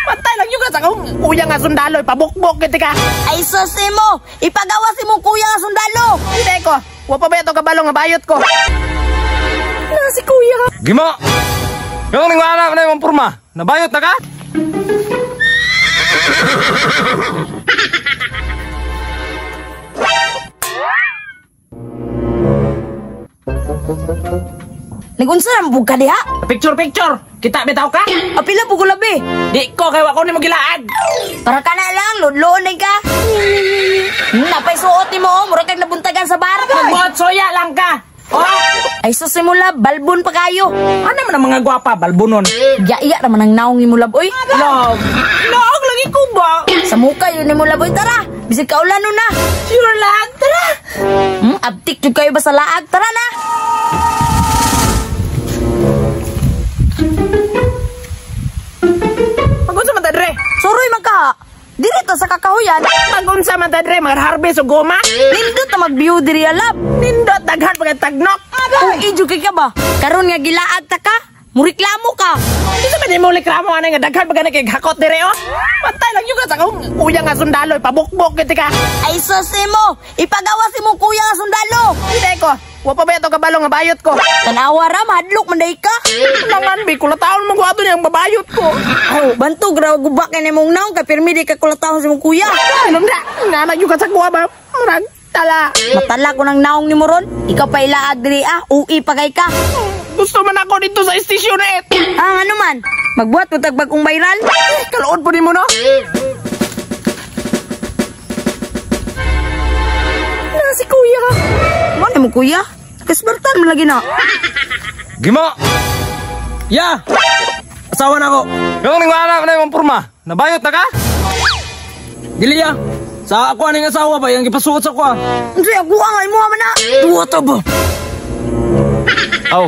Pantay lang yung sa kung kuya nga sundalo, ipabukbok kita ka. Ay susi mo, ipagawa si mong kuya nga sundalo. Hindi ko, wapa ba ito kabalo nga bayot ko. Si kuya. Gimo! Yung ningwala na yung purma, nabayot na ka? Nagunsa na mabug ka diha? Picture. Kita bitaw ka? Apila po gulabi. Di ko, kaya ako ni mo gilaag. Para ka na lang, lodloon ka. Napay suot ni mo, mura kang nabuntagan sa bar. Magbuhat soya lang ka. Oh, ay susimula, balbon pa kayo. ano man ang mga gwapa, balbunon? Iya naman ang naong ni mo laboy. Love lagi ko ba? Sa muka yun ni mo laboy, tara. Bisig kaulan nun na. Sure lang, tara. Abtik jud kayo ba sa laag, tara na. Magunsa man tadre? Suroy magka. Dirito sa kakahuyan. Magunsa man tadre, mag-harvest o goma? Nindot na mag-view diri alab. Nindot, daghan pagkatagnok. Uy, jud ka ba? Karon nga gilaag ta ka. Muriklamo ka. Hindi sa man mo likramo ano nga daghan pagka nakikakot dire oh. Pantay lang yung sa kung kuya nga sundalo, ipabukbok kita ka. Ay susi mo, ipagawa si mong kuya nga sundalo. Hindi ko, wapa ba ito kabalo nga bayot ko. Tanawa ra, mahadlok manday ka. Langan, bi, kulataon magwato niya ang babayot ko. Oh, bantog raw gubak kay nimong naong kay pirmi di ka kulatahon si mong kuya. Ano na, nanag yung kasagwa ba? Murag, tala. Matala ko ng naong ni mo ron. Ikaw pa ilaag diri uwi pagay ka. Gusto man ako dito sa istisyon eh. Ano man? Magbuhat mo tagbagong viral? Kalood po din mo no? Si kuya. Ano mo kuya? Kasbartan mo lagi na. Gimo! Ya! Asawa na ako. Yung ningwala na yung purma, nabayot na ka? Dili ya. Sa ako aning asawa ba, yung ipasuot sa ko. Hindi, ako ang ay mo man na. Tuwa to ba? Aw,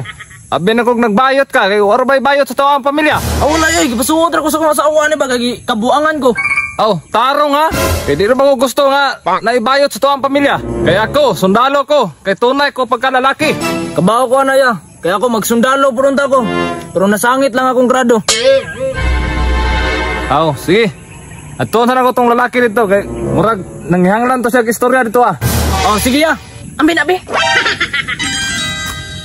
abi na kong nagbayot ka, kaya waro ba'y bayot sa tawang pamilya? Wala yun, ipasuot ko sa mga asawa ni ba, kagi kabuangan ko. Aw, tarong ha? Kaya di rin ba ko gusto nga naibayot sa tawang pamilya? Kaya ako, sundalo ko, kaya tunay ko pagkalalaki. Kabaho ko na ya. Kaya ako magsundalo purunta ko. Pero nasangit lang akong grado. Aw, sige. At tuon na ko tong lalaki dito, kaya murag nanghihanglan to siya istorya dito ah. Oh, sige ya. Ambi na, be.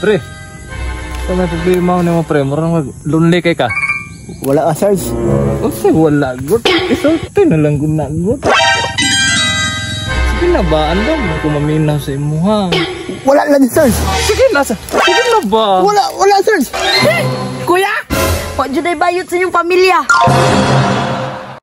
Pre, ito may problema ni mo pre, murang mag-lonely kay ka. Wala ka, Sarge. Kasi wala good. Isulti na lang kung nagot. Sige na ba? Ano mo kung maminaw sa imo ha? Wala lang, Sarge. Sige na ba? Wala, Sarge. Kuya, wag jud ay bayot sa inyong pamilya.